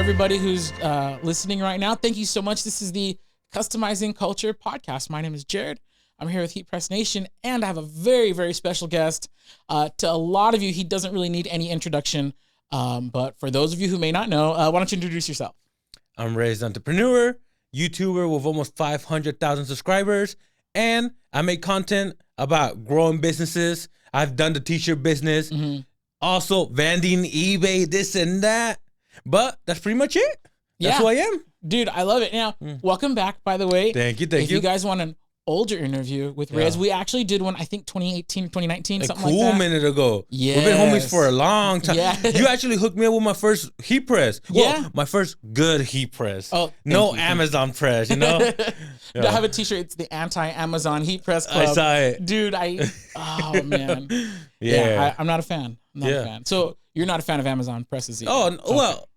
everybody who's listening right now, thank you so much. This is the Customizing Culture podcast. My name is Jared. I'm here with HeatPressNation, and I have a very, very special guest. To a lot of you, he doesn't really need any introduction, but for those of you who may not know, why don't you introduce yourself? I'm Reyes, entrepreneur, YouTuber with almost 500,000 subscribers, and I make content about growing businesses. I've done the t-shirt business, also vending, eBay, this and that. But that's pretty much it. That's who I am. Dude, I love it. Now, welcome back, by the way. Thank you. If you guys want an older interview with Reyes, we actually did one, I think 2018, 2019, something like that. A cool minute ago. Yes. We've been homies for a long time. Yeah. You actually hooked me up with my first heat press. Well, my first good heat press. Oh, no Amazon press, you know? Dude, I have a t-shirt. It's the anti-Amazon Heat Press Club. I saw it. Dude, oh, man. I'm not a fan. I'm not a fan. So you're not a fan of Amazon presses either. Oh, well,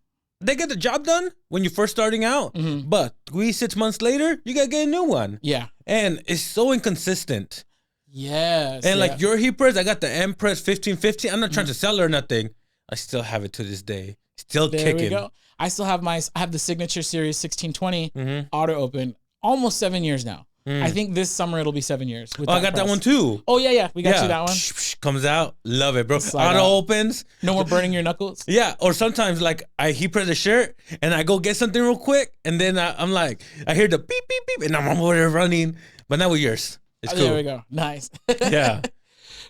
they get the job done when you're first starting out. But 3-6 months later, you got to get a new one. Yeah. And it's so inconsistent. Yes. And like your heat press, I got the M Press 1550. I'm not trying to sell it or nothing. I still have it to this day. Still kicking. There we go. I still have I have the Signature Series 1620 auto open. Almost 7 years now. I think this summer it'll be 7 years. With I got that one too. Oh, yeah. We got you that one. Comes out. Love it, bro. Auto opens. No more burning your knuckles. Yeah. Or sometimes like I heat press a shirt and I go get something real quick. And then I'm like, I hear the beep, beep, beep. And I'm over there running. But now with yours. It's cool. There we go. Nice. Yeah.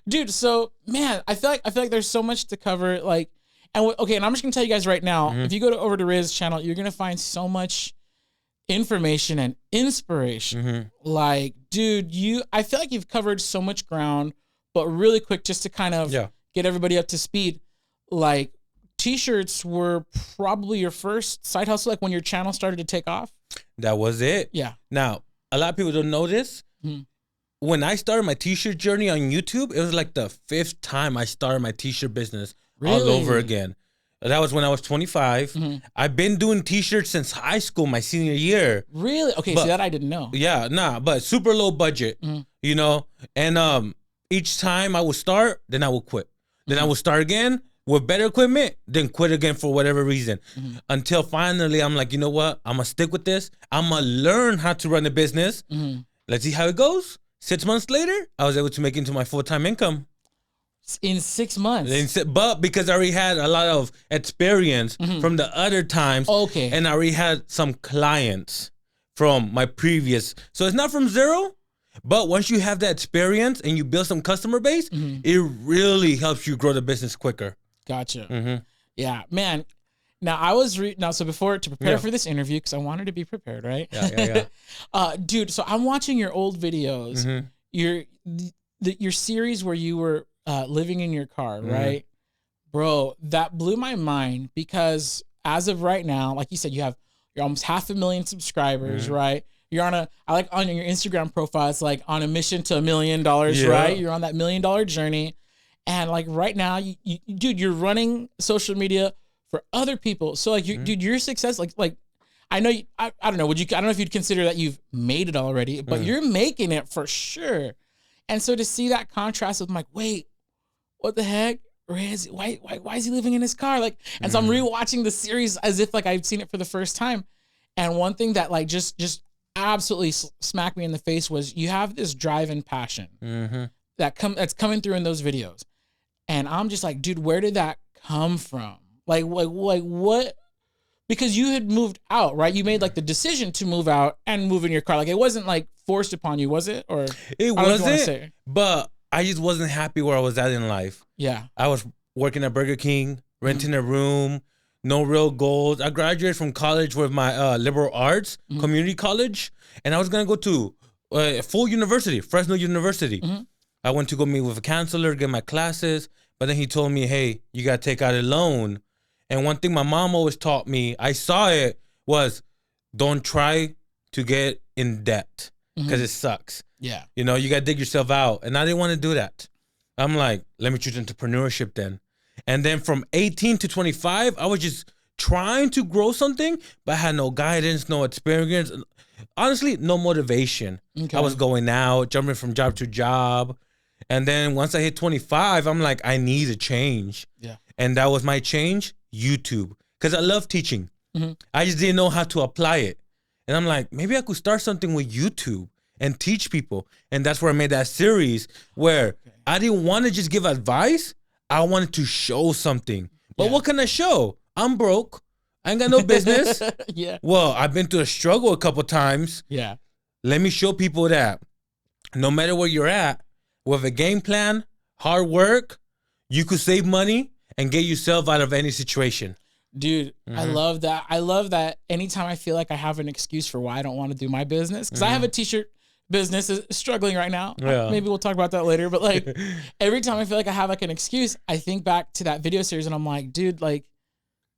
Dude, so, man, I feel like there's so much to cover. Like, and I'm just going to tell you guys right now, if you go over to Reyes' channel, you're going to find so much information and inspiration. Like, dude, I feel like you've covered so much ground, but really quick, just to kind of get everybody up to speed. Like, t-shirts were probably your first side hustle, like when your channel started to take off. That was it. Yeah. Now, a lot of people don't know this. When I started my t-shirt journey on YouTube, it was like the 5th time I started my t-shirt business all over again. That was when I was 25. I've been doing t-shirts since high school, my senior year. Really? Okay, so that I didn't know. Yeah, but super low budget, you know? And each time I would start, then I would quit. Then I would start again with better equipment, then quit again for whatever reason. Until finally I'm like, you know what? I'm going to stick with this. I'm going to learn how to run a business. Let's see how it goes. 6 months later, I was able to make it into my full-time income. In 6 months. But because I already had a lot of experience from the other times. Okay. And I already had some clients from my previous. So it's not from zero, but once you have that experience and you build some customer base, it really helps you grow the business quicker. Gotcha. Yeah, man. Now I was so before to prepare for this interview, because I wanted to be prepared, right? Yeah. Dude, so I'm watching your old videos. Your series where you were living in your car, right? Bro, that blew my mind, because as of right now, like you said, you're almost 500,000 subscribers, right? You're on on your Instagram profile, it's like on a mission to $1 million, right? You're on that $1 million journey. And like right now, dude, you're running social media for other people. So like, dude, your success, like I know, I don't know, I don't know if you'd consider that you've made it already, but you're making it for sure. And so to see that contrast with like, wait, what the heck? Reyes, why is he living in his car? Like, and so I'm rewatching the series as if like I've seen it for the first time. And one thing that like just absolutely smacked me in the face was you have this drive and passion that's coming through in those videos. And I'm just like, dude, where did that come from? Like what? Because you had moved out, right? You made like the decision to move out and move in your car. Like it wasn't like forced upon you, was it? Or it wasn't, but I just wasn't happy where I was at in life. Yeah. I was working at Burger King, renting a room, no real goals. I graduated from college with my liberal arts, community college, and I was going to go to full university, Fresno University. I went to go meet with a counselor, get my classes, but then he told me, hey, you got to take out a loan. And one thing my mom always taught me, I saw it, was don't try to get in debt because it sucks. Yeah. You know, you got to dig yourself out. And I didn't want to do that. I'm like, let me choose entrepreneurship then. And then from 18 to 25, I was just trying to grow something, but I had no guidance, no experience. Honestly, no motivation. Okay. I was going out, jumping from job to job. And then once I hit 25, I'm like, I need a change. Yeah. And that was my change, YouTube. Because I love teaching. I just didn't know how to apply it. And I'm like, maybe I could start something with YouTube and teach people. And that's where I made that series where I didn't want to just give advice. I wanted to show something. But what can I show? I'm broke. I ain't got no business. Well, I've been through a struggle a couple times. Let me show people that no matter where you're at, with a game plan, hard work, you could save money and get yourself out of any situation. Dude, I love that. I love that anytime I feel like I have an excuse for why I don't want to do my business, because I have a t-shirt business is struggling right now. Maybe we'll talk about that later. But like every time I feel like I have like an excuse, I think back to that video series and I'm like, dude, like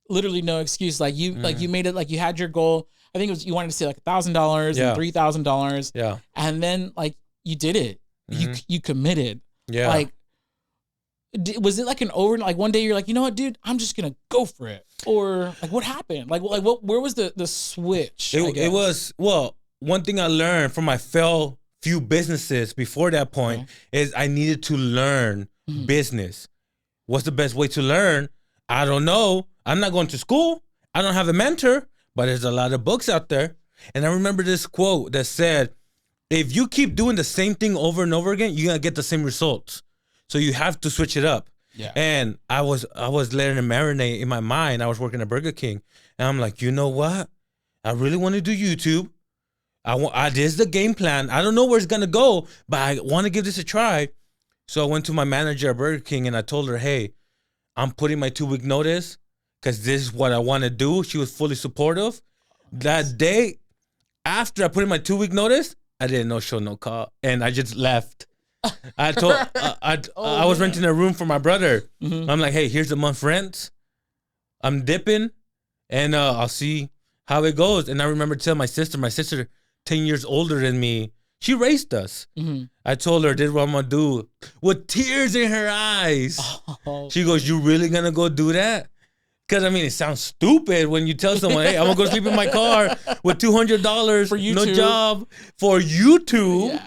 literally no excuse. Like you made it, like you had your goal. I think it was, you wanted to say like $1,000 and $3,000. And then like you did it. You committed. Like, was it like an over, like one day you're like, you know what, dude, I'm just going to go for it. Or like, what happened? Like what, where was the switch? It was, well, one thing I learned from my few businesses before that point is I needed to learn business. What's the best way to learn? I don't know. I'm not going to school. I don't have a mentor, but there's a lot of books out there. And I remember this quote that said, if you keep doing the same thing over and over again, you're going to get the same results. So you have to switch it up. And I was letting it marinate in my mind. I was working at Burger King. And I'm like, you know what? I really want to do YouTube. This is the game plan. I don't know where it's going to go, but I want to give this a try. So I went to my manager at Burger King and I told her, hey, I'm putting my 2-week notice because this is what I want to do. She was fully supportive. That day, after I put in my 2-week notice, I didn't no show, no call. And I just left. I told, I was renting a room for my brother. I'm like, hey, here's a month rent. I'm dipping and I'll see how it goes. And I remember telling my sister 10 years older than me, she raised us. I told her, this is what I'm going to do with tears in her eyes. She goes, you really going to go do that? Because, I mean, it sounds stupid when you tell someone, hey, I'm going to go sleep in my car with $200 for YouTube. No job for YouTube.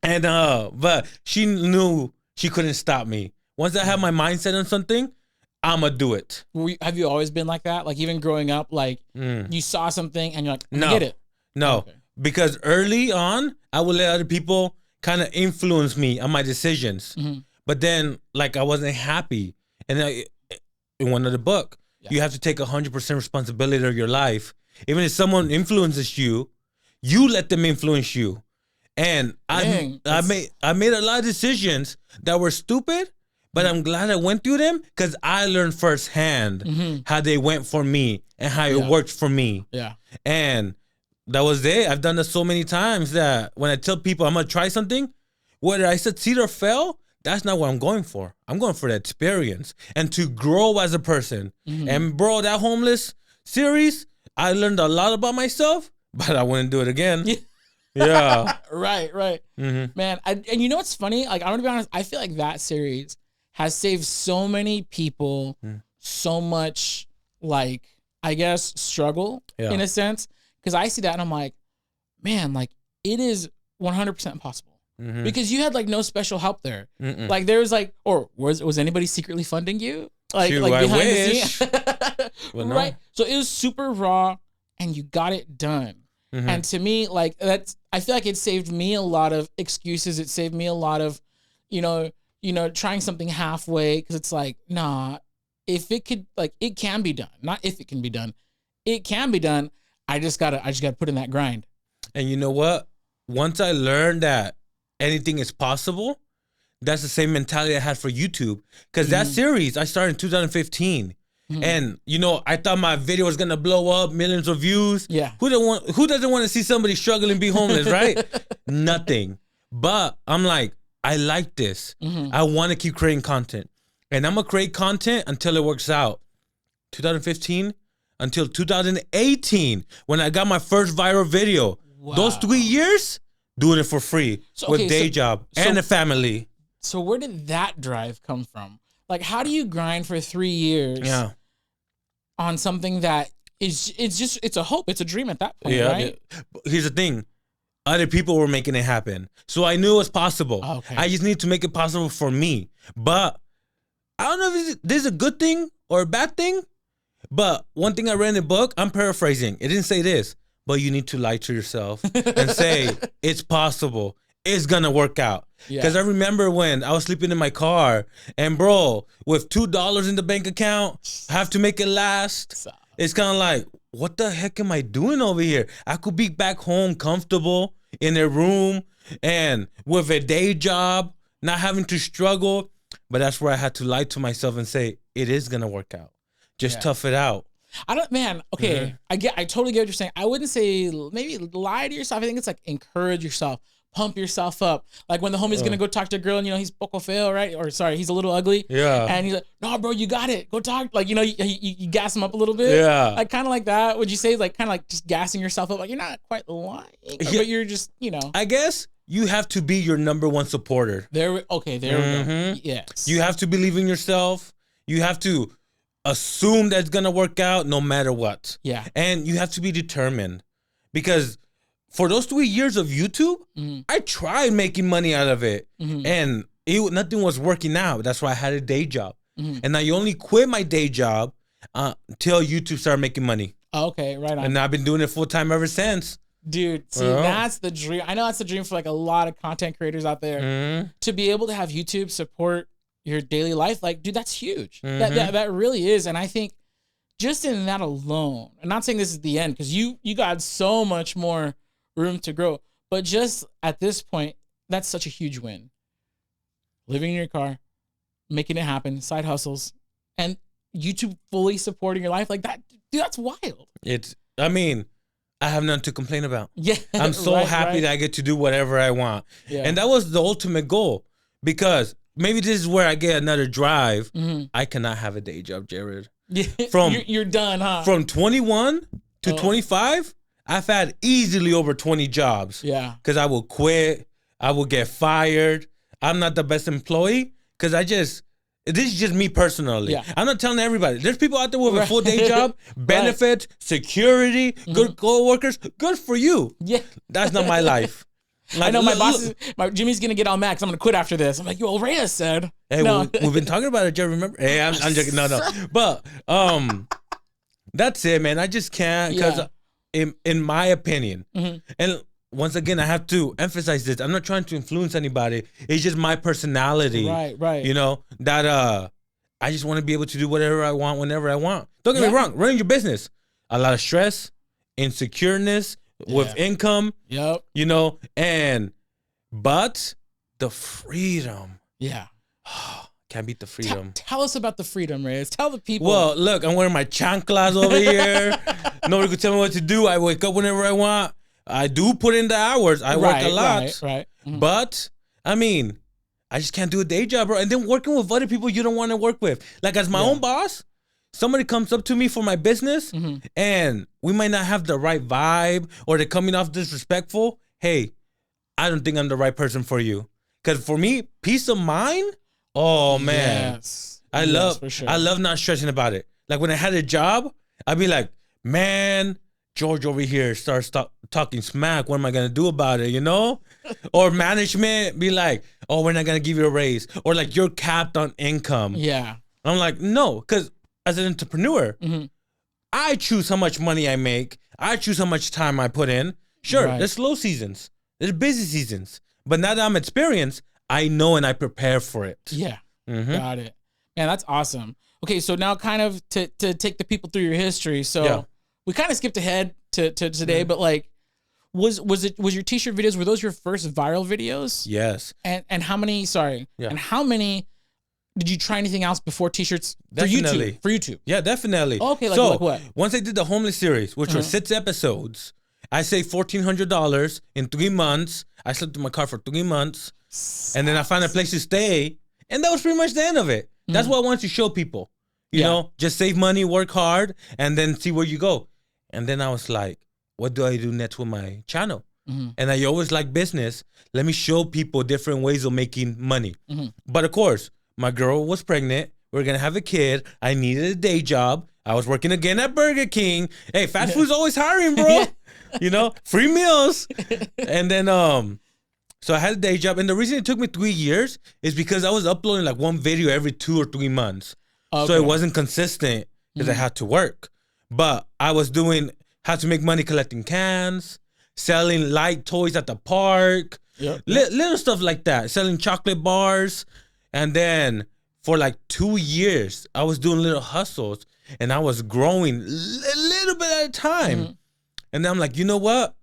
And, but she knew she couldn't stop me. Once I have my mindset on something, I'm going to do it. Have you always been like that? Like, even growing up, like, you saw something and you're like, I get it. No, because early on, I would let other people kind of influence me on my decisions. But then, like, I wasn't happy. And in one of the book, you have to take 100% responsibility of your life. Even if someone influences you, you let them influence you. And I made a lot of decisions that were stupid, but I'm glad I went through them because I learned firsthand how they went for me and how it worked for me. And that was it. I've done this so many times that when I tell people I'm going to try something, whether I succeed or fail, that's not what I'm going for. I'm going for the experience and to grow as a person. And bro, that homeless series, I learned a lot about myself, but I wouldn't do it again. Right. Man, and you know what's funny? Like, I'm gonna be honest, I feel like that series has saved so many people so much, like, I guess, struggle in a sense. Because I see that and I'm like, man, like, it is 100% possible. Because you had like no special help there. Like there was like, or was anybody secretly funding you? Like, Shoot, like behind the scenes? Well, no. Right. So it was super raw and you got it done. And to me, like I feel like it saved me a lot of excuses. It saved me a lot of, you know, trying something halfway. Cause it's like, nah, if it could, like, it can be done. Not if it can be done. It can be done. I just gotta put in that grind. And you know what? Once I learned that anything is possible, that's the same mentality I had for YouTube. Because that series, I started in 2015. And, you know, I thought my video was going to blow up, millions of views. Who doesn't want to see somebody struggling, be homeless, right? Nothing. But I'm like, I like this. I want to keep creating content. And I'm going to create content until it works out. 2015 until 2018, when I got my first viral video. Those 3 years, doing it for free with day job and a family. So where did that drive come from? Like, how do you grind for 3 years on something that it's a hope, it's a dream at that point, right? Here's the thing. Other people were making it happen. So I knew it was possible. I just need to make it possible for me. But I don't know if this is a good thing or a bad thing, But one thing I read in the book, I'm paraphrasing. It didn't say this, but you need to lie to yourself and say, it's possible. It's going to work out. Because I remember when I was sleeping in my car and, bro, with $2 in the bank account, I have to make it last. It's kind of like, what the heck am I doing over here? I could be back home comfortable in a room and with a day job, not having to struggle. But that's where I had to lie to myself and say, it is going to work out. Just tough it out. Okay. I totally get what you're saying. I wouldn't say maybe lie to yourself. I think it's like encourage yourself, pump yourself up. Like when the homie's gonna go talk to a girl and he's poco feo, right? Or sorry, he's a little ugly. Yeah. And he's like, no, bro, you got it. Go talk. Like, you gas him up a little bit. Yeah. Like kind of like that. Would you say like kind of like just gassing yourself up? Like you're not quite lying, but you're just, I guess you have to be your number one supporter. There we go. Yes. You have to believe in yourself. You have to assume that's gonna work out no matter what. Yeah. And you have to be determined, because for those 3 years of YouTube, I tried making money out of it, and nothing was working out. That's why I had a day job, and I only quit my day job till YouTube started making money. Oh, okay, right on. And I've been doing it full time ever since. Dude, see, that's the dream. I know that's the dream for like a lot of content creators out there, to be able to have YouTube support your daily life. Like, dude, that's huge. That really is. And I think just in that alone, I'm not saying this is the end, because you got so much more room to grow, but just at this point, that's such a huge win. Living in your car, making it happen, side hustles, and YouTube fully supporting your life like that. Dude, that's wild. I have nothing to complain about. Yeah. I'm so happy that I get to do whatever I want. Yeah. And that was the ultimate goal, because maybe this is where I get another drive. I cannot have a day job, Jared. You're done, huh? From 21 to 25, I've had easily over 20 jobs. Yeah. Because I will quit. I will get fired. I'm not the best employee, because this is just me personally. Yeah. I'm not telling everybody. There's people out there with a full day job, benefits, security, good co-workers. Good for you. Yeah. That's not my life. Like, I know my boss Jimmy's gonna get all mad because I'm gonna quit after this. I'm like, well, Reyes said. Hey, no. we've been talking about it, Jerry. Remember? Hey, I'm joking. No. But that's it, man. I just can't, because in my opinion, and once again, I have to emphasize this. I'm not trying to influence anybody. It's just my personality. Right. That I just want to be able to do whatever I want whenever I want. Don't get me wrong. Running your business, a lot of stress, insecureness. With income, but the freedom. Yeah. Can't beat the freedom. Tell us about the freedom, Reyes. Tell the people. Well, look, I'm wearing my chanclas over here. Nobody could tell me what to do. I wake up whenever I want. I do put in the hours. I work a lot. Right. But, I just can't do a day job, bro. And then working with other people you don't want to work with. Like, as my own boss, somebody comes up to me for my business, and we might not have the right vibe, or they're coming off disrespectful. Hey, I don't think I'm the right person for you. Because for me, peace of mind, oh, man. Yes. I love not stressing about it. Like when I had a job, I'd be like, man, George over here starts talking smack. What am I going to do about it, Or management be like, oh, we're not going to give you a raise. Or like, you're capped on income. Yeah. I'm like, no, because as an entrepreneur, I choose how much money I make. I choose how much time I put in. Sure, there's slow seasons. There's busy seasons. But now that I'm experienced, I know and I prepare for it. Yeah. Got it. Man, that's awesome. Okay, so now kind of to take the people through your history. So we kind of skipped ahead to today, but like, was your t-shirt videos, were those your first viral videos? Yes. And how many, and how many did you try anything else before t-shirts? Definitely. For YouTube? Yeah, definitely. Oh, okay, like what? Once I did the homeless series, which was 6 episodes, I saved $1,400 in 3 months. I slept in my car for 3 months. And then I found a place to stay. And that was pretty much the end of it. That's what I wanted to show people. You know, just save money, work hard, and then see where you go. And then I was like, what do I do next with my channel? And I always like business. Let me show people different ways of making money. But of course, my girl was pregnant. We were going to have a kid. I needed a day job. I was working again at Burger King. Hey, fast food's always hiring, bro. Free meals. And then, so I had a day job. And the reason it took me 3 years is because I was uploading like one video every 2 or 3 months. Okay. So it wasn't consistent. because I had to work. But I was doing how to make money collecting cans, selling light toys at the park, little stuff like that, selling chocolate bars. And then for like 2 years, I was doing little hustles and I was growing a little bit at a time. And then I'm like, you know what?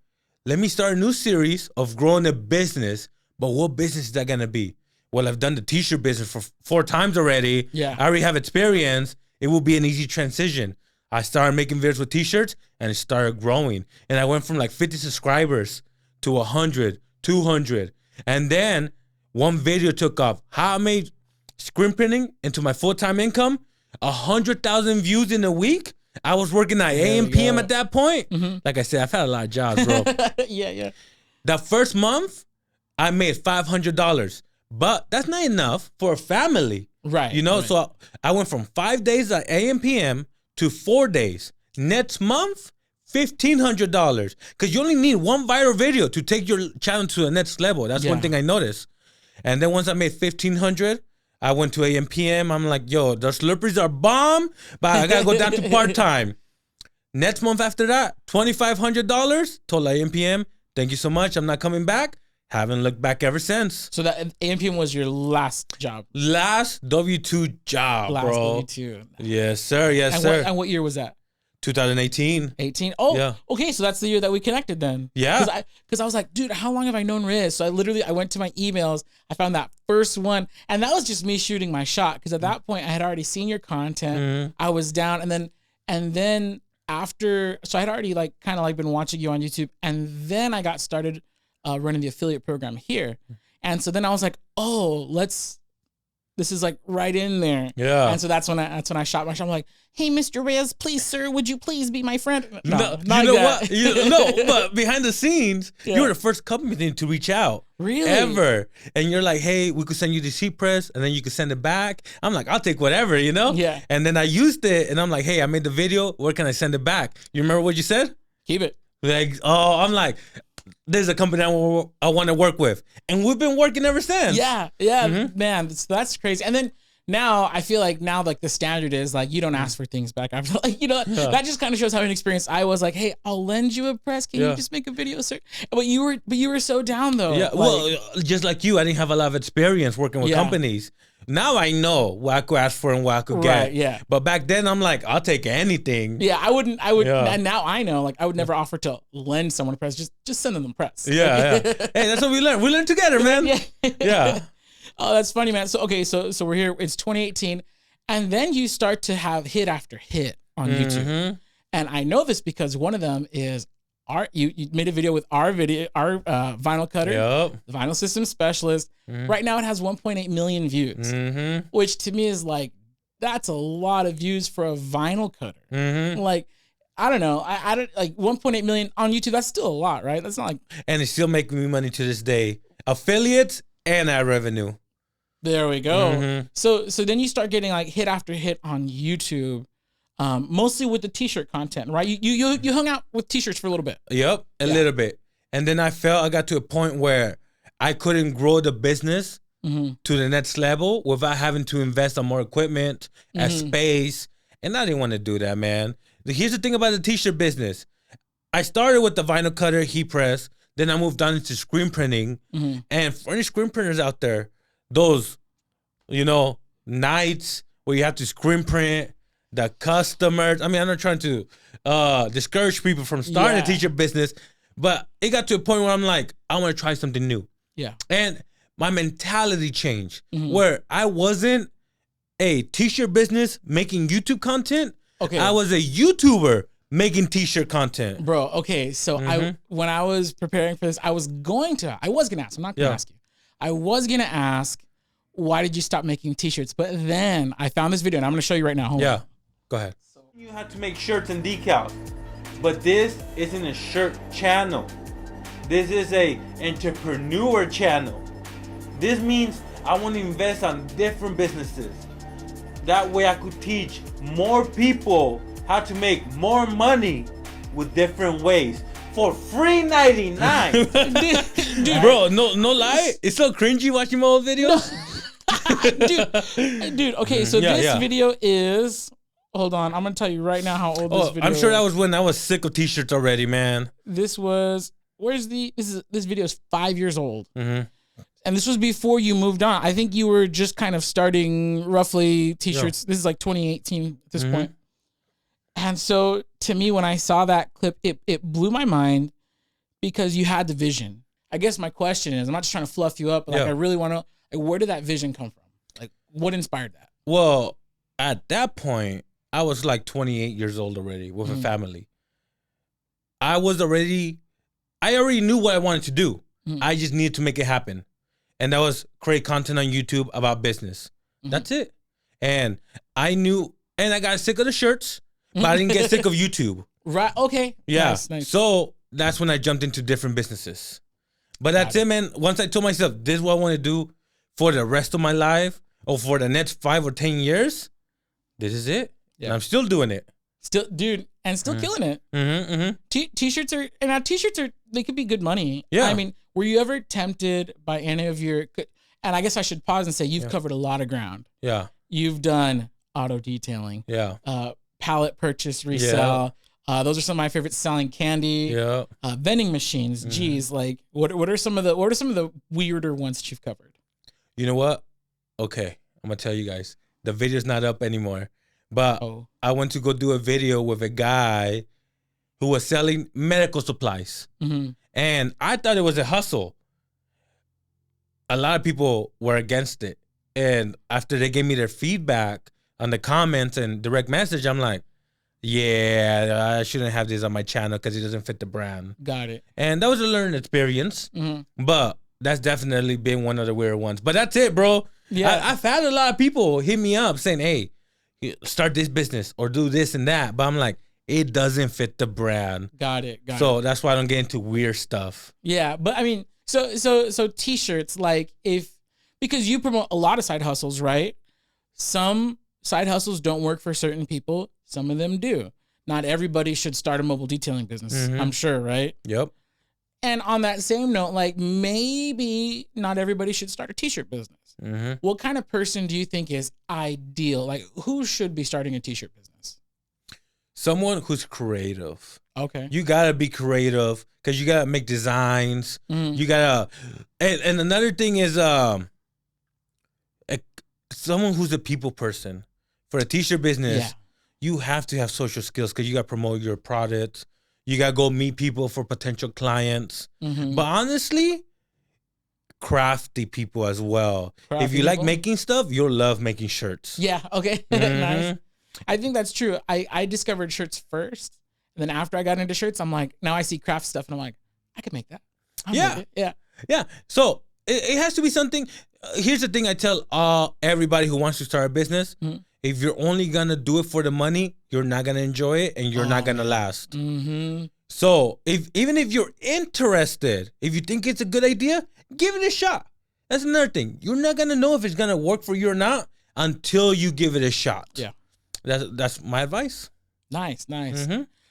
Let me start a new series of growing a business. But what business is that going to be? Well, I've done the t-shirt business for 4 times already. Yeah. I already have experience. It will be an easy transition. I started making videos with t-shirts and it started growing. And I went from like 50 subscribers to 100, 200. And then one video took off. How I made screen printing into my full-time income, 100,000 views in a week. I was working at AM, PM at that point. Like I said, I've had a lot of jobs, bro. Yeah. The first month, I made $500. But that's not enough for a family. Right. You know, so I went from 5 days at AM, PM to 4 days. Next month, $1,500. Because you only need one viral video to take your channel to the next level. That's one thing I noticed. And then once I made $1,500, I went to AM, PM. I'm like, yo, the Slurpees are bomb, but I got to go down to part-time. Next month after that, $2,500. Told AM, PM, thank you so much. I'm not coming back. Haven't looked back ever since. So that AM, PM was your last job? Last W-2 job, last bro. W-2. Yes, sir. Yes, sir. And what year was that? 2018. 18? Oh, okay. So that's the year that we connected then. Yeah. Because I was like, dude, how long have I known Reyes? So I went to my emails. I found that first one. And that was just me shooting my shot. Because at that point, I had already seen your content. I was down. And then after, so I had already kind of been watching you on YouTube. And then I got started running the affiliate program here. And so then I was like, oh, this is like right in there. Yeah. And so that's when I shot my shot. I'm like, hey, Mr. Reyes, please, sir, would you please be my friend? No, you know what? No, but behind the scenes, you were the first company to reach out. Really? Ever. And you're like, hey, we could send you this heat press and then you could send it back. I'm like, I'll take whatever, you know? Yeah. And then I used it and I'm like, hey, I made the video. Where can I send it back? You remember what you said? Keep it. Like, oh, I'm like, there's a company I want to work with. And we've been working ever since. Yeah, man, that's crazy. And then now I feel like the standard is like, you don't ask for things back. I feel like, that just kind of shows how inexperienced I was. Like, hey, I'll lend you a press. Can you just make a video, sir? But you were so down though. Yeah, well, just like you, I didn't have a lot of experience working with companies. Now I know what I could ask for and what I could get. Right, yeah. But back then I'm like, I'll take anything. Yeah, I would, and now I know, like, I would never offer to lend someone a press. Just send them the press. Yeah. Hey, that's what we learned. We learned together, man. Yeah. Oh, that's funny, man. So, okay, so we're here. It's 2018. And then you start to have hit after hit on YouTube. And I know this because one of them is you made a video with our vinyl cutter, the vinyl system specialist. Right now it has 1.8 million views, which to me is like, that's a lot of views for a vinyl cutter. Like, I don't know. I don't like 1.8 million on YouTube. That's still a lot, right? That's not like, and it's still making me money to this day. Affiliates and ad revenue. There we go. So then you start getting like hit after hit on YouTube. Mostly with the t-shirt content, right? You hung out with t-shirts for a little bit. Yep, a little bit. And then I felt I got to a point where I couldn't grow the business to the next level without having to invest on more equipment and space. And I didn't want to do that, man. Here's the thing about the t-shirt business. I started with the vinyl cutter, heat press. Then I moved on into screen printing. And for any screen printers out there, those, nights where you have to screen print, the customers. I mean, I'm not trying to discourage people from starting a t-shirt business, but it got to a point where I'm like, I want to try something new. Yeah. And my mentality changed where I wasn't a t-shirt business making YouTube content. Okay. I was a YouTuber making t-shirt content. Bro, okay. So when I was preparing for this, I was gonna ask. I'm not gonna ask you. I was gonna ask, why did you stop making t-shirts? But then I found this video and I'm gonna show you right now. Hold on. Go ahead. You have to make shirts and decals, but this isn't a shirt channel. This is a entrepreneur channel. This means I want to invest on different businesses. That way I could teach more people how to make more money with different ways for free 99. Dude, bro, no lie. It's so cringy watching my old videos. dude, okay, so this video is, hold on. I'm gonna tell you right now how old this video. I'm sure is. that was when I was sick of t-shirts already, man. This was. Where's the? This video is 5 years old. Mm-hmm. And this was before you moved on. I think you were just kind of starting roughly t-shirts. Yeah. This is like 2018 at this point. And so to me, when I saw that clip, it blew my mind because you had the vision. I guess my question is, I'm not just trying to fluff you up, but like I really want to know, like, where did that vision come from? Like, what inspired that? Well, at that point, I was like 28 years old already with a family. I already knew what I wanted to do. I just needed to make it happen. And that was create content on YouTube about business. That's it. And I knew, and I got sick of the shirts, but I didn't get sick of YouTube. Right. Okay. Yeah. Nice. So that's when I jumped into different businesses. But that's it, man. Once I told myself, this is what I want to do for the rest of my life or for the next 5 or 10 years, this is it. Yeah. And I'm still doing it. Still, dude, and still killing it. T-shirts are, and now t-shirts are, they could be good money. Yeah. I mean, were you ever tempted by any of your, and I guess I should pause and say you've covered a lot of ground. Yeah. You've done auto detailing. Yeah. Pallet purchase, resell. Yeah. Those are some of my favorites. Selling candy. Yeah. Vending machines. Geez, like what are some of the weirder ones that you've covered? You know what? Okay, I'm gonna tell you guys. The video's not up anymore, but I went to go do a video with a guy who was selling medical supplies. And I thought it was a hustle. A lot of people were against it. And after they gave me their feedback on the comments and direct message, I'm like, yeah, I shouldn't have this on my channel because it doesn't fit the brand. Got it. And that was a learning experience. But that's definitely been one of the weird ones. But that's it, bro. Yeah. I've had a lot of people hit me up saying, hey, start this business or do this and that. But I'm like, it doesn't fit the brand. Got it. So that's why I don't get into weird stuff. Yeah, but I mean, so t-shirts, like because you promote a lot of side hustles, right? Some side hustles don't work for certain people. Some of them do. Not everybody should start a mobile detailing business, I'm sure, right? Yep. And on that same note, like maybe not everybody should start a t-shirt business. What kind of person do you think is ideal? Like who should be starting a t-shirt business? Someone who's creative. Okay. You gotta be creative because you gotta make designs. You gotta, and another thing is someone who's a people person. For a t-shirt business, you have to have social skills because you gotta promote your product. You gotta go meet people for potential clients. But honestly, crafty people as well. If you like making stuff, you'll love making shirts. Yeah. Okay. Nice. I think that's true. I discovered shirts first. And then after I got into shirts, I'm like, now I see craft stuff and I'm like, I could make that. Yeah. So it has to be something. Here's the thing I tell everybody who wants to start a business. If you're only going to do it for the money, you're not going to enjoy it and you're not going to last. So even if you're interested, if you think it's a good idea, give it a shot. That's another thing. You're not going to know if it's going to work for you or not until you give it a shot. Yeah. That's my advice. Nice.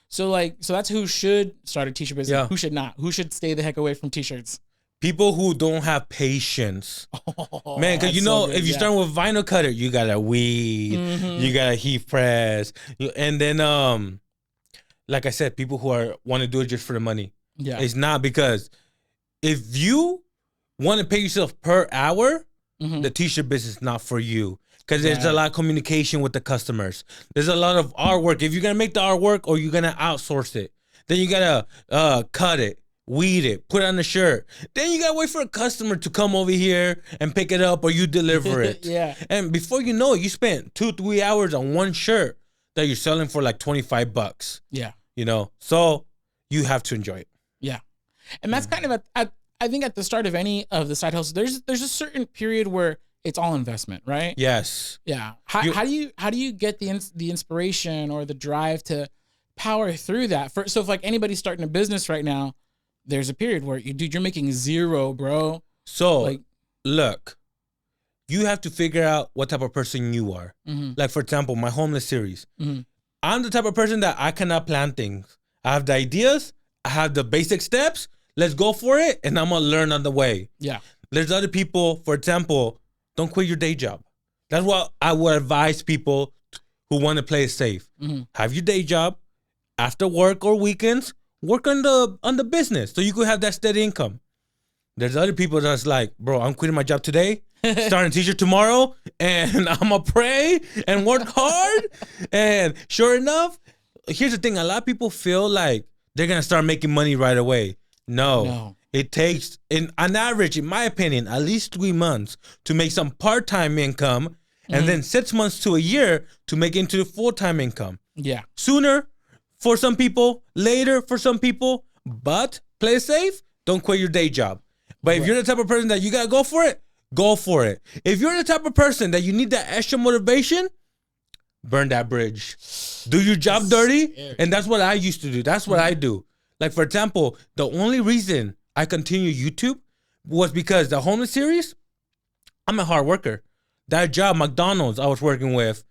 So that's who should start a t-shirt business. Yeah. Who should not? Who should stay the heck away from t-shirts? People who don't have patience. Man, because if you start with vinyl cutter, you got to weed, you got to heat press. And then, like I said, people who want to do it just for the money. Yeah. It's not, because if you want to pay yourself per hour, the t-shirt business is not for you. Because there's a lot of communication with the customers. There's a lot of artwork. If you're going to make the artwork or you're going to outsource it, then you got to cut it, weed it, put it on the shirt. Then you got to wait for a customer to come over here and pick it up or you deliver it. Yeah. And before you know it, you spent 2-3 hours on one shirt that you're selling for like $25. Yeah. So you have to enjoy it. Yeah. And that's kind of I think at the start of any of the side hustles, there's a certain period where it's all investment, right? Yes. Yeah. How do you get the inspiration or the drive to power through that? So if like anybody's starting a business right now, there's a period where you're making zero, bro. So look, you have to figure out what type of person you are. Like for example, my homeless series. I'm the type of person that I cannot plan things. I have the ideas, I have the basic steps. Let's go for it, and I'm gonna learn on the way. Yeah. There's other people, for example, don't quit your day job. That's what I would advise people who want to play it safe. Have your day job. After work or weekends, work on the business so you could have that steady income. There's other people that's like, bro, I'm quitting my job today, starting teacher tomorrow, and I'm gonna pray and work hard. And sure enough, here's the thing: a lot of people feel like they're gonna start making money right away. No. It takes, on average, in my opinion, at least 3 months to make some part-time income, and then 6 months to a year to make into full-time income. Yeah. Sooner for some people, later for some people, but play safe. Don't quit your day job. But if you're the type of person that you gotta go for it, go for it. If you're the type of person that you need that extra motivation, burn that bridge. Do your job dirty, and that's what I used to do. That's what I do. Like, for example, the only reason I continue YouTube was because the homeless series, I'm a hard worker. That job, McDonald's, I was working with,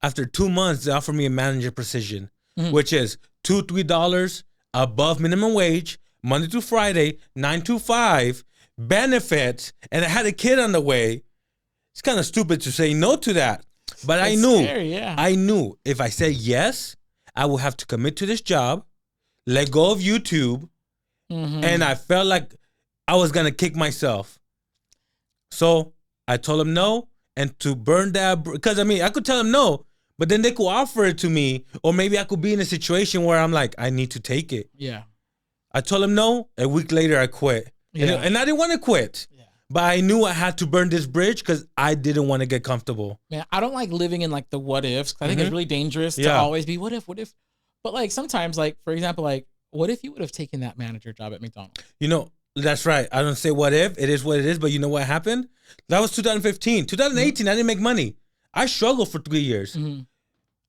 after 2 months, they offered me a manager position, which is $2-3 above minimum wage, Monday to Friday, 9 to 5, benefits, and I had a kid on the way. It's kind of stupid to say no to that. But I knew if I said yes, I would have to commit to this job, let go of YouTube, and I felt like I was going to kick myself. So I told him no, and to burn that, because I mean, I could tell him no, but then they could offer it to me, or maybe I could be in a situation where I'm like, I need to take it. Yeah. I told him no. A week later, I quit. Yeah. And I didn't want to quit. Yeah. But I knew I had to burn this bridge because I didn't want to get comfortable. Man, I don't like living in like the what ifs. I think it's really dangerous to always be what if. But like sometimes, like for example, like what if you would have taken that manager job at McDonald's? You know, that's right. I don't say what if. It is what it is. But you know what happened? That was 2015. 2018, I didn't make money. I struggled for 3 years.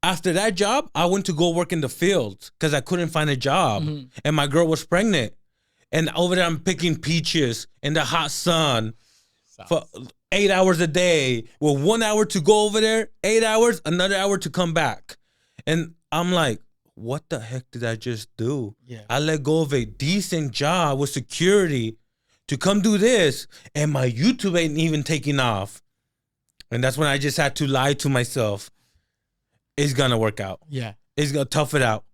After that job, I went to go work in the fields because I couldn't find a job. And my girl was pregnant. And over there, I'm picking peaches in the hot sun for 8 hours a day with 1 hour to go over there, 8 hours, another hour to come back. And I'm like, what the heck did I just do? Yeah. I let go of a decent job with security to come do this, and my YouTube ain't even taking off. And that's when I just had to lie to myself. It's gonna work out. Yeah. It's gonna tough it out.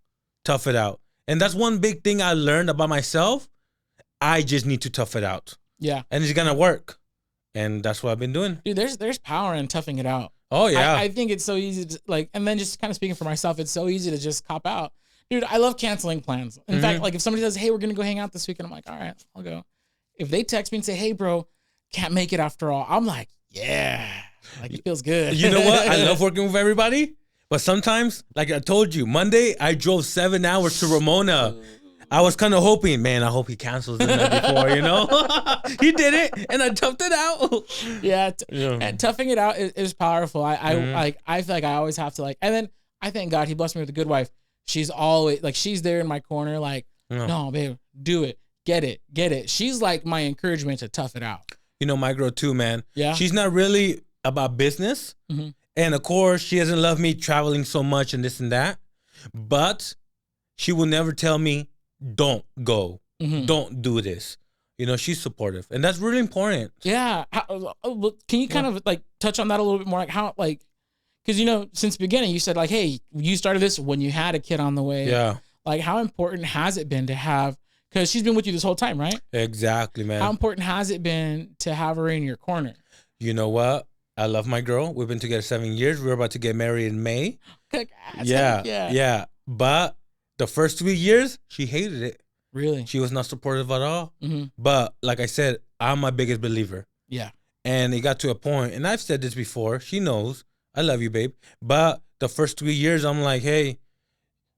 Tough it out. And that's one big thing I learned about myself. I just need to tough it out. Yeah. And it's gonna work. And that's what I've been doing. Dude, there's power in toughing it out. Oh yeah. I think it's so easy to like, and then just kind of speaking for myself, it's so easy to just cop out. Dude, I love canceling plans. In fact, like if somebody says, hey, we're gonna go hang out this weekend, I'm like, all right, I'll go. If they text me and say, hey bro, can't make it after all, I'm like, yeah. Like it feels good. You know what? I love working with everybody. But sometimes, like I told you, Monday, I drove 7 hours to Ramona. I was kind of hoping, man, I hope he cancels the night before, you know? He did it, and I toughed it out. Yeah, and toughing it out is powerful. I feel like I always have to, like, and then I thank God he blessed me with a good wife. She's always, like, she's there in my corner, like, no, babe, do it. Get it. She's like my encouragement to tough it out. You know, my girl too, man. Yeah. She's not really about business. And of course, she doesn't love me traveling so much and this and that. But she will never tell me, don't go. Don't do this. You know, she's supportive. And that's really important. Yeah. Can you kind of like touch on that a little bit more? Like how, like, because, you know, since the beginning, you said like, hey, you started this when you had a kid on the way. Yeah. Like how important has it been to have, because she's been with you this whole time, right? Exactly, man. How important has it been to have her in your corner? You know what? I love my girl. We've been together 7 years. We're about to get married in May. Yeah. But the first 3 years, she hated it. Really? She was not supportive at all. But like I said, I'm my biggest believer. Yeah. And it got to a point, and I've said this before. She knows. I love you, babe. But the first 3 years, I'm like, hey,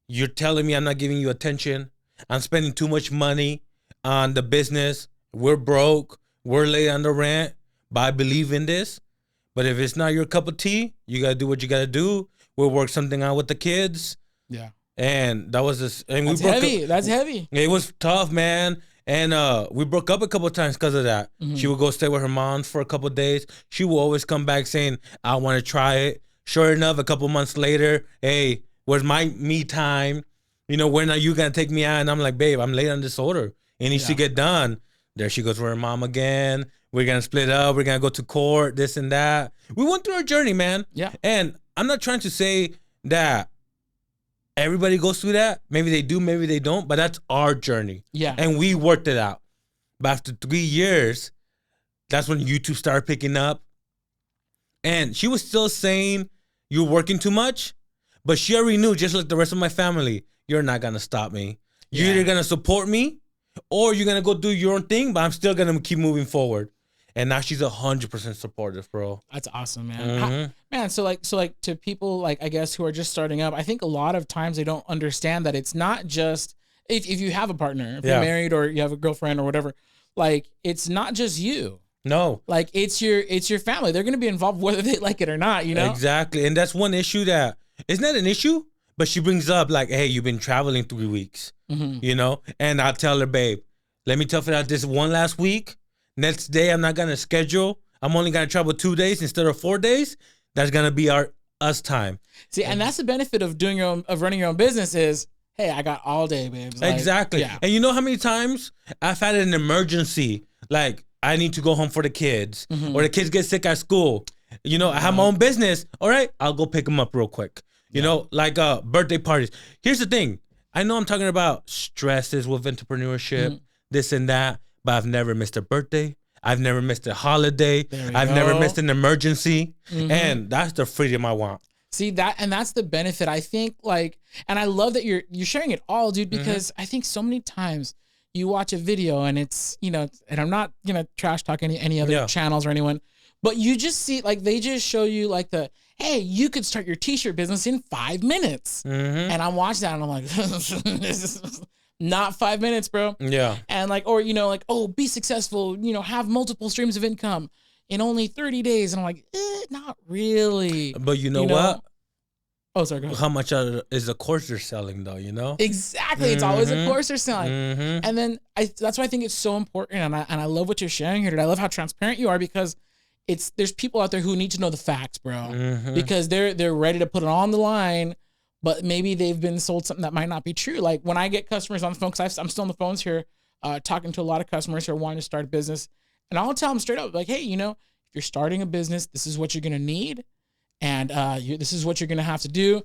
you're telling me I'm not giving you attention. I'm spending too much money on the business. We're broke. We're late on the rent. But I believe in this. But if it's not your cup of tea, you got to do what you got to do. We'll work something out with the kids. Yeah. And that was this. And That's heavy. That's heavy. It was tough, man. And we broke up a couple of times because of that. She would go stay with her mom for a couple of days. She would always come back saying, I want to try it. Sure enough, a couple months later, hey, where's my me time? You know, when are you going to take me out? And I'm like, babe, I'm late on this order. It needs to get done. There she goes with her mom again. We're going to split up. We're going to go to court, this and that. We went through our journey, man. Yeah. And I'm not trying to say that everybody goes through that. Maybe they do, maybe they don't, but that's our journey. Yeah. And we worked it out. But after 3 years, that's when YouTube started picking up. And she was still saying, you're working too much. But she already knew, just like the rest of my family, you're not going to stop me. You're either going to support me or you're going to go do your own thing, but I'm still going to keep moving forward. And now she's 100% supportive, bro. That's awesome, man. Man, so like to people, like, I guess, who are just starting up, I think a lot of times they don't understand that it's not just, if you have a partner, if you're married or you have a girlfriend or whatever, like, it's not just you. No. Like, it's your family. They're going to be involved whether they like it or not, you know? Exactly. And that's one issue that, isn't that an issue? But she brings up, like, hey, you've been traveling 3 weeks, you know? And I tell her, babe, let me tough it out this one last week. Next day, I'm not going to schedule. I'm only going to travel 2 days instead of 4 days. That's going to be us time. See, and that's the benefit of running your own business is, hey, I got all day, babes. Like, exactly. Yeah. And you know how many times I've had an emergency, like I need to go home for the kids or the kids get sick at school. You know, I have my own business. All right, I'll go pick them up real quick. You know, like birthday parties. Here's the thing. I know I'm talking about stresses with entrepreneurship, this and that, but I've never missed a birthday. I've never missed a holiday. I've never missed an emergency. And that's the freedom I want. See that, and that's the benefit. I think, like, and I love that you're sharing it all, dude, because I think so many times you watch a video and it's, you know, and I'm not gonna trash talk any other channels or anyone, but you just see, like, they just show you like hey, you could start your t-shirt business in 5 minutes. And I'm watching that and I'm like, this is not 5 minutes, bro. Yeah. And like, or, you know, like, oh, be successful, you know, have multiple streams of income in only 30 days. And I'm like, not really. But you know what? Oh, sorry, go ahead. How much is the course they're selling, though, you know? Exactly. It's always a course they're selling. And then that's why I think it's so important. And I love what you're sharing here today. I love how transparent you are, because there's people out there who need to know the facts, bro, because they're ready to put it on the line, but maybe they've been sold something that might not be true. Like when I get customers on the phone, because I'm still on the phones here, talking to a lot of customers who are wanting to start a business, and I'll tell them straight up, like, hey, you know, if you're starting a business, this is what you're gonna need, and this is what you're gonna have to do.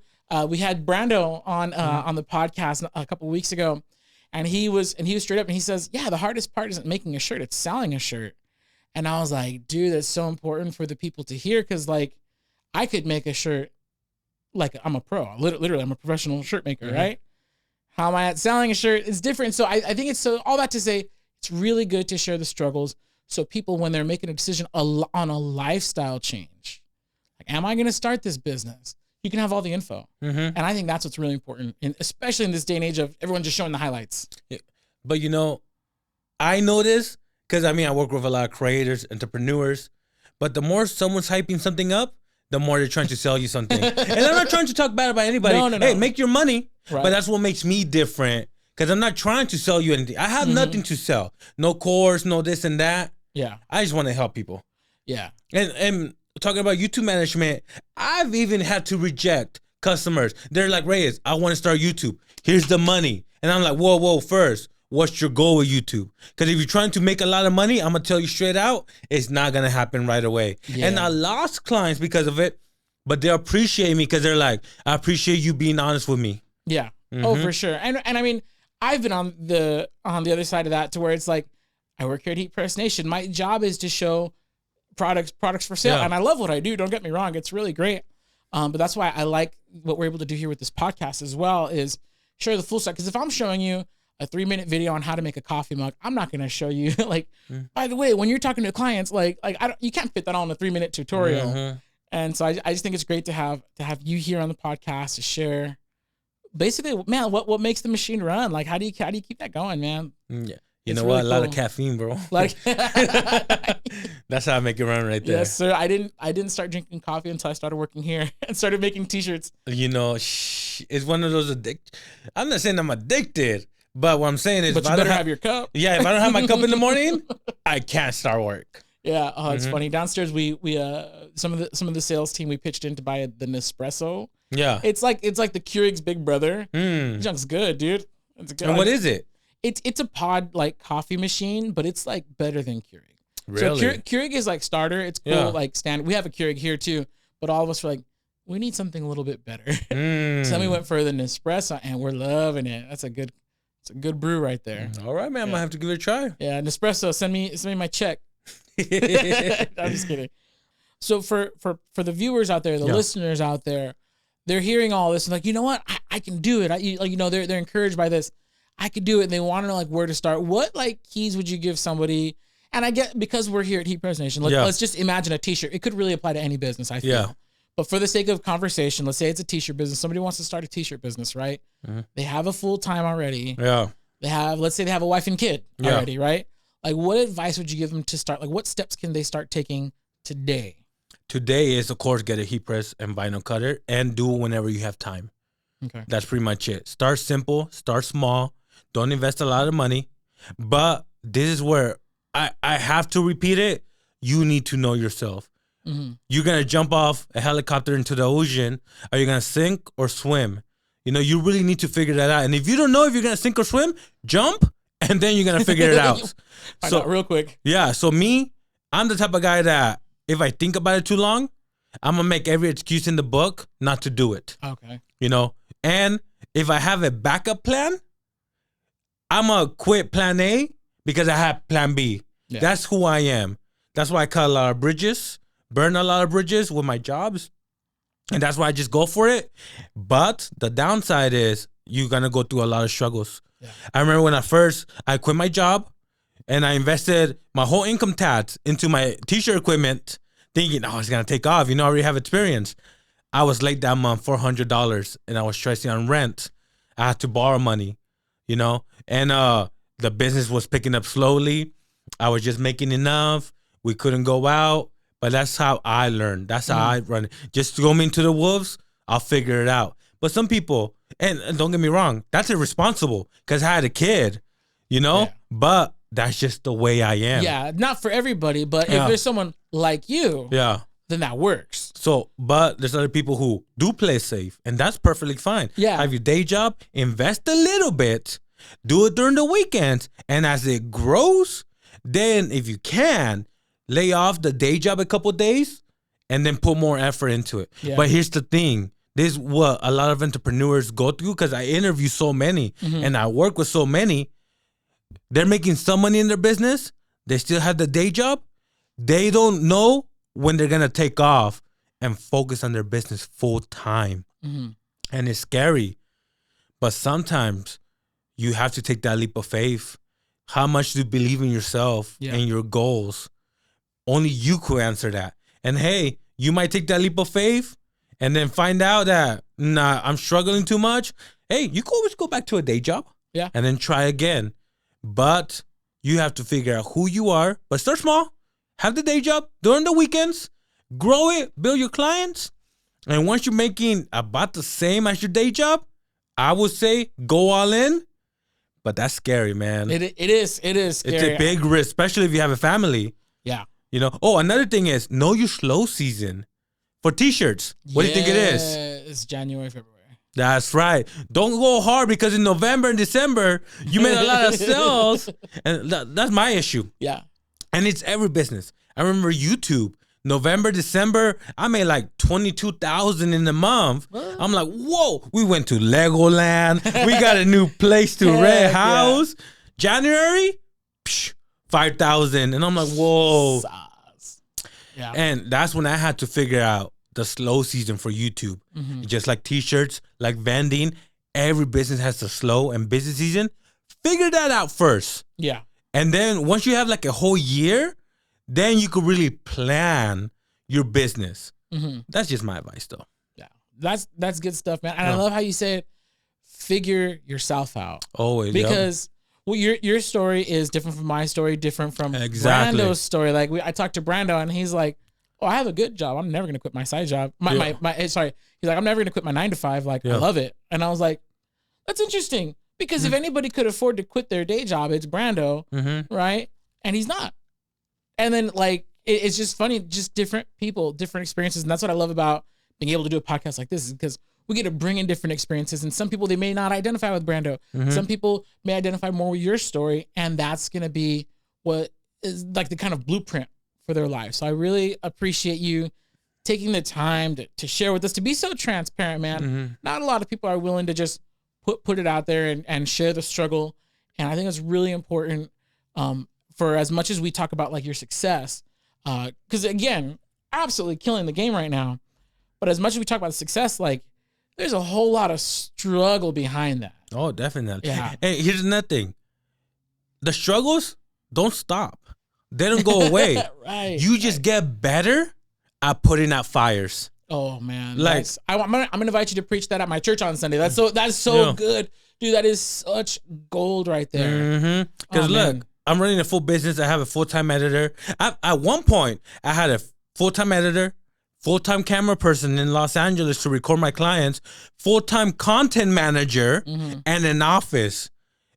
We had Brando on the podcast a couple of weeks ago, and he was straight up, and he says, yeah, the hardest part isn't making a shirt, it's selling a shirt. And I was like, dude, that's so important for the people to hear, because, like, I could make a shirt like I'm a pro. Literally, I'm a professional shirt maker, right? How am I at selling a shirt? It's different. So I think it's all that to say, it's really good to share the struggles, so people, when they're making a decision on a lifestyle change, like, am I going to start this business? You can have all the info. And I think that's what's really important, especially in this day and age of everyone just showing the highlights. Yeah. But, you know, I notice, because, I mean, I work with a lot of creators, entrepreneurs, but the more someone's hyping something up, the more they're trying to sell you something. And I'm not trying to talk bad about anybody. No. Hey, make your money. Right. But that's what makes me different, because I'm not trying to sell you anything. I have nothing to sell. No course, no this and that. Yeah. I just want to help people. Yeah. And talking about YouTube management, I've even had to reject customers. They're like, Reyes, I want to start YouTube. Here's the money. And I'm like, whoa, first, what's your goal with YouTube? Because if you're trying to make a lot of money, I'm going to tell you straight out, it's not going to happen right away. Yeah. And I lost clients because of it, but they appreciate me because they're like, I appreciate you being honest with me. Yeah. Oh, for sure. And I mean, I've been on the other side of that, to where it's like, I work here at HeatPressNation. My job is to show products for sale. And I love what I do. Don't get me wrong. It's really great. But that's why I like what we're able to do here with this podcast as well, is share the full side. Because if I'm showing you a 3-minute video on how to make a coffee mug, I'm not going to show you like, by the way, when you're talking to clients, like you can't fit that on a 3-minute tutorial. And so I just think it's great to have you here on the podcast to share basically, man, what makes the machine run? Like, how do you keep that going, man? Yeah. You know what? A lot of caffeine, bro. That's how I make it run right there. Yes, sir. I didn't start drinking coffee until I started working here and started making t-shirts. You know, it's one of those I'm not saying I'm addicted, but what I'm saying is, but you better have your cup. Yeah, if I don't have my cup in the morning, I can't start work. Yeah. Oh, it's funny. Downstairs, we some of the sales team, we pitched in to buy the Nespresso. Yeah. It's like the Keurig's big brother. Junk's good, dude. It's good. And what is it? It's a pod like coffee machine, but it's like better than Keurig. Really? So Keurig is like starter. It's cool, like standard. We have a Keurig here too, but all of us are like, we need something a little bit better. So then we went further than espresso, and we're loving it. It's a good brew right there. All right, man. I'm gonna have to give it a try. Yeah, Nespresso, send me my check. I'm just kidding. So for the viewers out there, the listeners out there, they're hearing all this and like, you know what, I can do it. They're encouraged by this. I could do it. And they want to know like where to start. What like keys would you give somebody? And I get, because we're here at HeatPressNation, let's just imagine a t-shirt. It could really apply to any business, I feel. Yeah. But for the sake of conversation, let's say it's a t-shirt business. Somebody wants to start a t-shirt business, right? Mm-hmm. They have a full-time already. Yeah. Let's say they have a wife and kid already, right? Like, what advice would you give them to start? Like, what steps can they start taking today? Today is, of course, get a heat press and vinyl cutter and do it whenever you have time. Okay. That's pretty much it. Start simple, start small. Don't invest a lot of money. But this is where I have to repeat it. You need to know yourself. Mm-hmm. You're going to jump off a helicopter into the ocean. Are you going to sink or swim? You know, you really need to figure that out. And if you don't know if you're going to sink or swim, jump, and then you're going to figure it out. So real quick. Yeah. So I'm the type of guy that if I think about it too long, I'm going to make every excuse in the book not to do it. Okay. You know, and if I have a backup plan, I'm going to quit plan A because I have plan B. Yeah. That's who I am. That's why I cut a lot of bridges, burn a lot of bridges with my jobs. And that's why I just go for it. But the downside is you're going to go through a lot of struggles. Yeah. I remember when I quit my job and I invested my whole income tax into my t-shirt equipment thinking, oh, it's going to take off. You know, I already have experience. I was late that month, $400, and I was stressing on rent. I had to borrow money, you know, and the business was picking up slowly. I was just making enough. We couldn't go out. But that's how I learned. That's how I run it. Just throw me into the wolves, I'll figure it out. But some people, and don't get me wrong, that's irresponsible because I had a kid, you know? Yeah. But that's just the way I am. Yeah, not for everybody, but if there's someone like you, then that works. So, but there's other people who do play safe, and that's perfectly fine. Yeah. Have your day job, invest a little bit, do it during the weekends, and as it grows, then if you can, lay off the day job a couple of days and then put more effort into it. Yeah. But here's the thing. This is what a lot of entrepreneurs go through because I interview so many and I work with so many. They're making some money in their business. They still have the day job. They don't know when they're going to take off and focus on their business full time. Mm-hmm. And it's scary. But sometimes you have to take that leap of faith. How much do you believe in yourself and your goals? Only you could answer that. And hey, you might take that leap of faith and then find out that, nah, I'm struggling too much. Hey, you could always go back to a day job. Yeah. And then try again. But you have to figure out who you are. But start small. Have the day job during the weekends. Grow it. Build your clients. And once you're making about the same as your day job, I would say go all in. But that's scary, man. It is scary. It's a big risk, especially if you have a family. Yeah. You know, another thing is know your slow season for t-shirts. What do you think it is? It's January, February. That's right. Don't go hard because in November and December, you made a lot of sales. And that's my issue. Yeah. And it's every business. I remember YouTube, November, December, I made like 22,000 in a month. What? I'm like, whoa, we went to Legoland. We got a new place to rent house. January, 5,000. And I'm like, whoa. Yeah. And that's when I had to figure out the slow season for YouTube. Mm-hmm. Just like t-shirts, like vending, every business has a slow and busy season. Figure that out first. Yeah. And then once you have like a whole year, then you could really plan your business. Mm-hmm. That's just my advice though. Yeah. That's good stuff, man. And I love how you say it, figure yourself out. Always. Because well, your story is different from my story, different from Brando's story. Like I talked to Brando, and he's like, "Oh, I have a good job. I'm never gonna quit my side job. He's like, I'm never gonna quit my 9 to 5. Like I love it." And I was like, "That's interesting because if anybody could afford to quit their day job, it's Brando, right? And he's not." And then like it's just funny, just different people, different experiences, and that's what I love about being able to do a podcast like this is because we get to bring in different experiences, and some people, they may not identify with Brando. Mm-hmm. Some people may identify more with your story, and that's going to be what is like the kind of blueprint for their life. So I really appreciate you taking the time to share with us, to be so transparent, man. Not a lot of people are willing to just put it out there and share the struggle. And I think it's really important for as much as we talk about like your success, because again, absolutely killing the game right now. But as much as we talk about the success, like there's a whole lot of struggle behind that. Oh, definitely. Yeah. Hey, here's another thing. The struggles don't stop. They don't go away. Right. You just get better at putting out fires. Oh man. Like I'm gonna invite you to preach that at my church on Sunday. That's so good. Dude, that is such gold right there. Because look, I'm running a full business. I have a full-time editor. At one point, I had a full-time editor, full-time camera person in Los Angeles to record my clients, full-time content manager, and an office.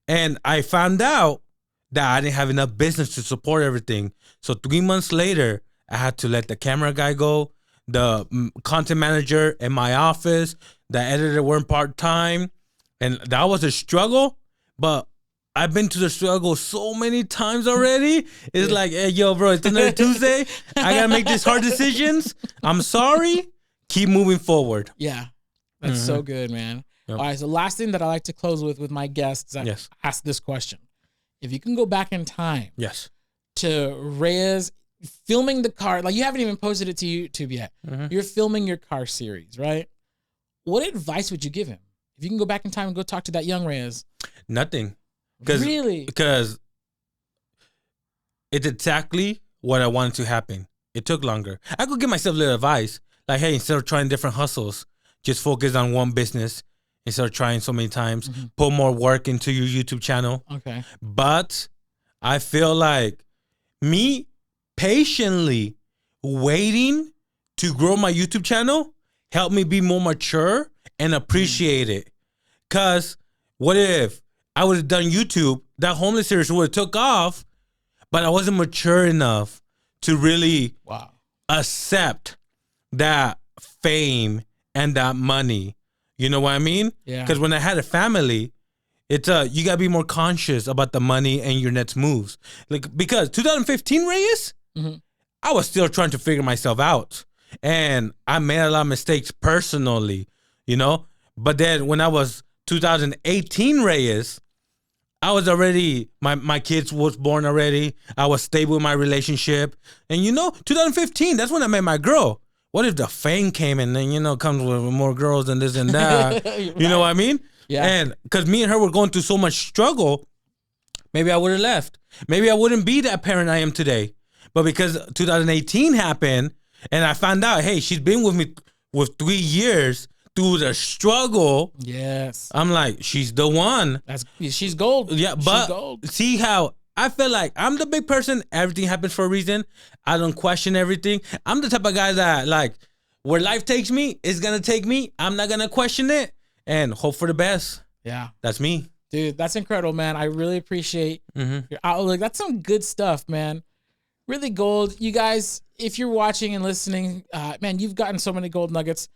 And I found out that I didn't have enough business to support everything. So 3 months later, I had to let the camera guy go, the content manager in my office, the editor weren't part-time. And that was a struggle, but I've been to the struggle so many times already. It's like, hey, yo, bro, it's another Tuesday. I got to make these hard decisions. I'm sorry. Keep moving forward. Yeah. That's so good, man. Yep. All right. So last thing that I like to close with my guests, I ask this question. If you can go back in time to Reyes filming the car, like you haven't even posted it to YouTube yet. You're filming your car series, right? What advice would you give him? If you can go back in time and go talk to that young Reyes. Nothing. Really? Because it's exactly what I wanted to happen. It took longer. I could give myself a little advice. Like, hey, instead of trying different hustles, just focus on one business instead of trying so many times. Put more work into your YouTube channel. Okay. But I feel like me patiently waiting to grow my YouTube channel helped me be more mature and appreciate it. Because what if I would have done YouTube, that homeless series would have took off, but I wasn't mature enough to really accept that fame and that money. You know what I mean? Yeah. Because when I had a family, it's you gotta be more conscious about the money and your next moves. Like because 2015 Reyes, I was still trying to figure myself out, and I made a lot of mistakes personally. You know, but then when I was 2018 Reyes, I was already, my kids was born already. I was stable in my relationship. And 2015, that's when I met my girl. What if the fame came and then, comes with more girls and this and that? You know what I mean? Yeah. And because me and her were going through so much struggle, maybe I would have left. Maybe I wouldn't be that parent I am today. But because 2018 happened and I found out, hey, she's been with me with 3 years, through the struggle, I'm like, she's the one. She's gold. Yeah, but see how I feel like I'm the big person. Everything happens for a reason. I don't question everything. I'm the type of guy that like where life takes me, it's gonna take me. I'm not gonna question it and hope for the best. Yeah, that's me, dude. That's incredible, man. I really appreciate your outlook. That's some good stuff, man. Really gold. You guys, if you're watching and listening, man, you've gotten so many gold nuggets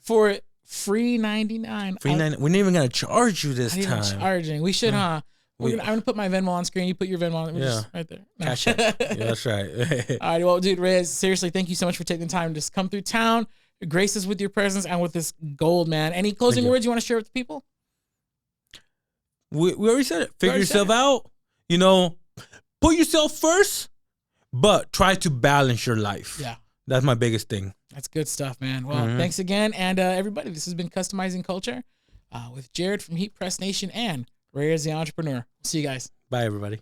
for free 99. We're not even gonna charge you this time. Charging. We should, huh? I'm gonna put my Venmo on screen. You put your Venmo on. Just right there. No. Cash it. Yeah, that's right. All right. Well, dude, Reyes, seriously, thank you so much for taking the time to just come through town, grace us with your presence and with this gold, man. Any closing words you want to share with the people? We already said it. Figure yourself out. Put yourself first, but try to balance your life. Yeah. That's my biggest thing. That's good stuff, man. Well, thanks again. And everybody, this has been Customizing Culture with Jared from HeatPressNation and Reyes the Entrepreneur. See you guys. Bye, everybody.